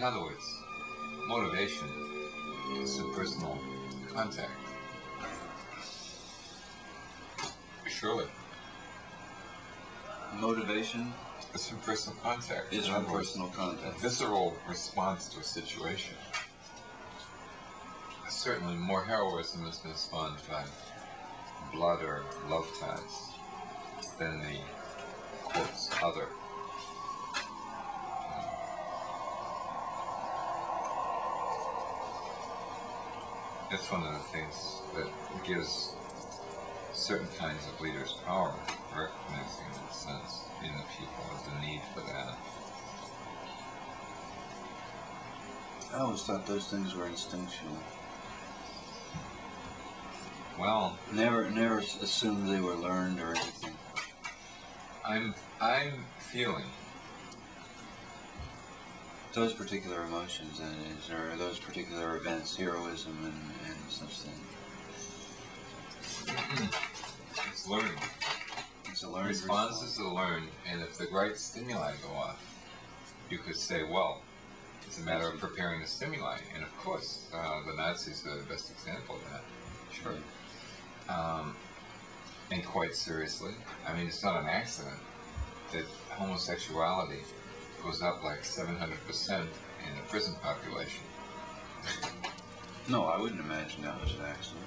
In other words, motivation is some personal contact. Surely. Motivation is from personal contact. Is from personal contact. A visceral response to a situation. Certainly more heroism is responded by blood or love ties than the, quotes, other. That's one of the things that gives certain kinds of leaders power, recognizing that sense in the people as the need for that. I always thought those things were instinctual. Well, never assumed they were learned or anything. I'm feeling those particular emotions, or those particular events, heroism and such things. It's learned. It's a learned responses are learned, and if the right stimuli go off, you could say, well, it's a matter of preparing the stimuli. And of course, the Nazis are the best example of that. Sure. And quite seriously, I mean, it's not an accident that homosexuality goes up like 700% in the prison population. No, I wouldn't imagine that was an accident.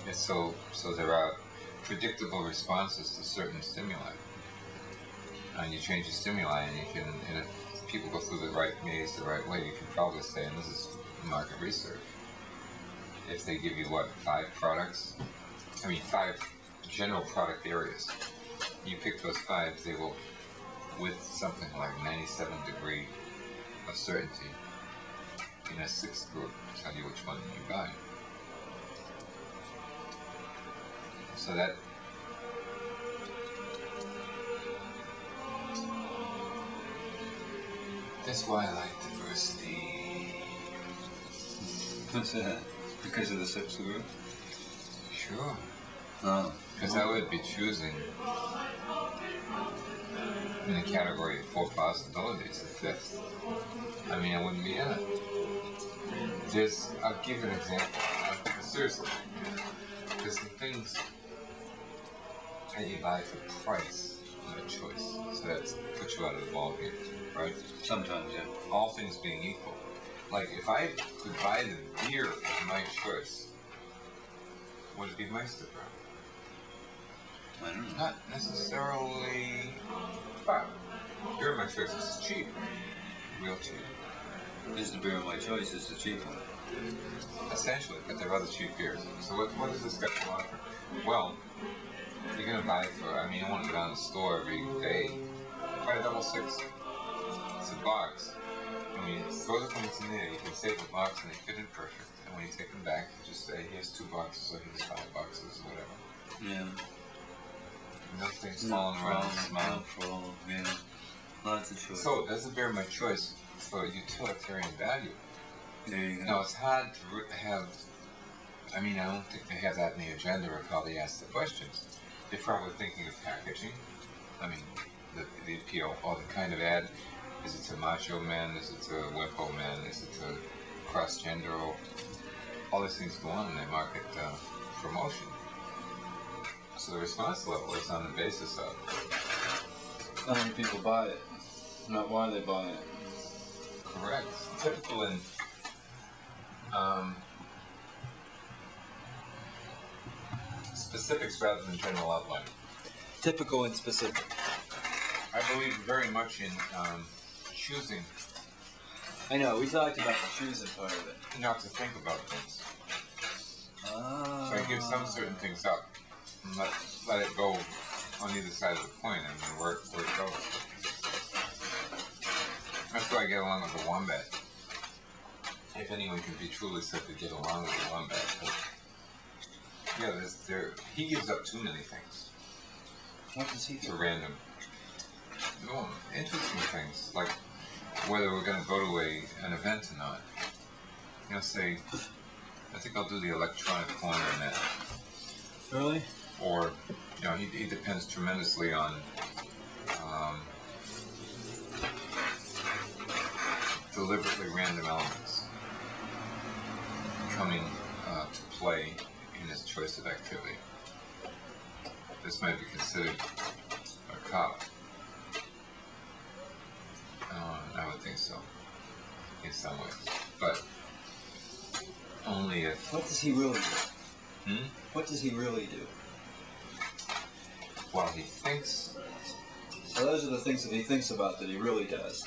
And so there are predictable responses to certain stimuli. And you change the stimuli, and if people go through the right maze the right way, you can probably say, and this is market research, if they give you, what, 5 products? I mean, 5 general product areas. You pick those 5, they will, with something like 97 degree of certainty, in a 6th group, tell you which one you buy. So that's why I like diversity. What's that? Because of the 6th group? Sure. Oh. Because I would be choosing in the category of 4 possibilities, the 5th. I mean, I wouldn't be in it. I'll give you an example. Seriously. There's some things that you buy for price, not a choice. So that puts you out of the ballgame, right? Sometimes, yeah. All things being equal. Like, if I could buy the beer of my choice, would it be Meisterbrand? I don't know. Not necessarily, but beer of my choice is cheap. Real cheap. Is the beer of my choice is the cheap one. Essentially, but there are other cheap beers. So what does this guy offer? Well, you're going to buy it for, I mean, you want to go down to the store every day, buy a double 6. It's a box. And when you throw the things in there, you can save the box and they fit in perfect. And when you take them back, you just say, here's 2 boxes or here's 5 boxes or whatever. Yeah. Nothing's falling around the mouth. Yeah. Lots of choice. So, that's a very much choice for utilitarian value. There you go. Now, it's hard to have, I mean, I don't think they have that in the agenda of how they ask the questions. They're probably thinking of packaging. I mean, the appeal, or the kind of ad. Is it to macho men? Is it to wimpo men? Is it to cross-gender? All these things go on in their market promotion. So the response level is on the basis of how many people buy it, not why they buy it. Correct. Typical in specifics rather than general outline. Typical and specific. I believe very much in choosing. I know, we talked about the choosing part of it. Not to think about things. So I give some certain things up and let it go on either side of the coin and where it goes. That's why I get along with the wombat. If anyone can be truly said to get along with the wombat. Yeah, he gives up too many things. What does he do? To random. No, interesting things, like whether we're going to go to an event or not. You know, say, I think I'll do the electronic corner in that. Really? Or, you know, he depends tremendously on deliberately random elements coming to play in his choice of activity. This might be considered a cop. I would think so, in some ways. But only if... What does he really do? What does he really do? Well, he thinks... So those are the things that he thinks about that he really does.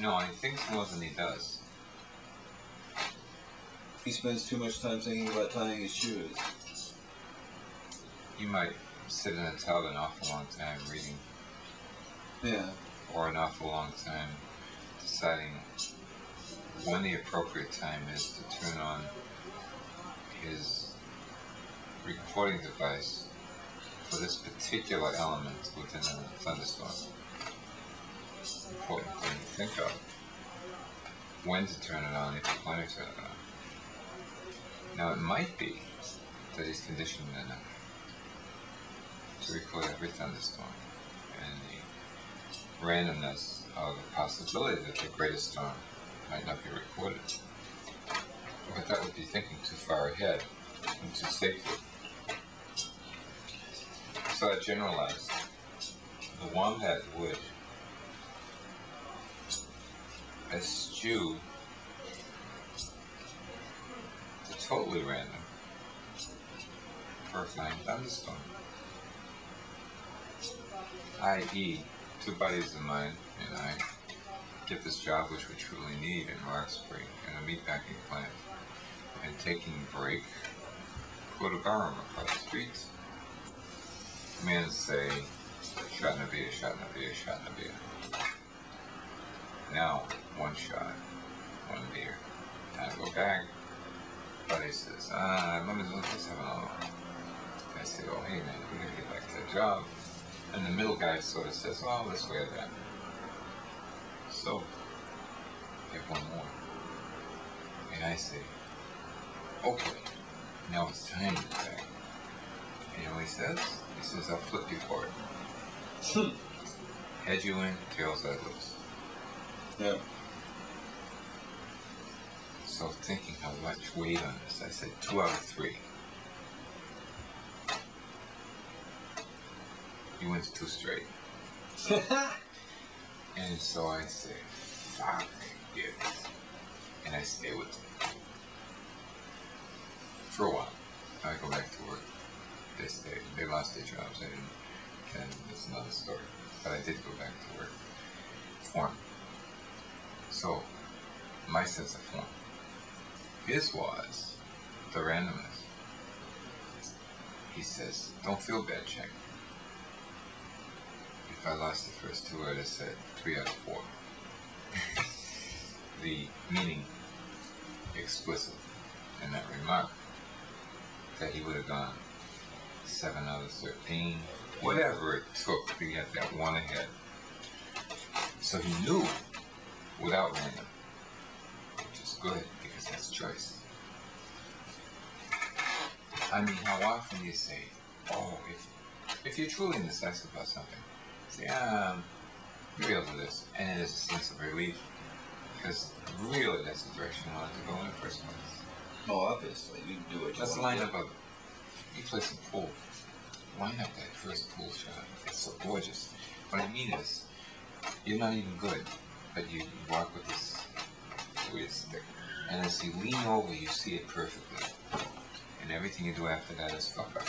No, he thinks more than he does. He spends too much time thinking about tying his shoes. You might sit in a tub an awful long time reading. Yeah. Or an awful long time deciding when the appropriate time is to turn on his recording device for this particular element within a thunderstorm. Important thing to think of. When to turn it on, if you want to turn it on. Now it might be that he's conditioned enough to record every thunderstorm and the randomness of the possibility that the greatest storm might not be recorded. But that would be thinking too far ahead and too safely. So I generalized. The wombat would eschew the totally random for a fine thunderstorm. I.e., two buddies of mine and I get this job which we truly need in Roxbury in a meatpacking plant, and taking a break, go to Barham across the street. Men say, shot in a beer, shot in a beer, shot in a beer. Now, one shot, one beer. Time to go back. Buddy says, let's have another one. I say, oh, hey man, we gotta get back to the job. And the middle guy sort of says, well, let's wear that. So, get one more. And I say, okay, now it's time to back. And you know what he says? He says, I'll flip you for it. Head you in, tails let loose. Yeah. So thinking how much weight on this, I said 2 out of 3. He wins 2 straight. And so I say, fuck it. And I stay with them. For a while. I go back to work. They stayed. They lost their jobs. I didn't. And it's another story. But I did go back to work. Form. So, my sense of form. His was the randomness. He says, don't feel bad, Jack. If I lost the first 2, I'd have said 3 out of 4. The meaning explicit in that remark that he would have gone 7 out of 13, whatever it took to get that one ahead. So he knew without random, which is good because that's choice. I mean, how often do you say, oh, if you're truly indecisive about something, say, maybe I'll do this, and it is a sense of relief, because really that's the direction you want to go in the first place. Oh, obviously, you can do it. Let's line up you play some pool. Line up that first pool shot. It's so gorgeous. What I mean is, you're not even good, but you walk with this weird stick, and as you lean over, you see it perfectly. And everything you do after that is fuck up.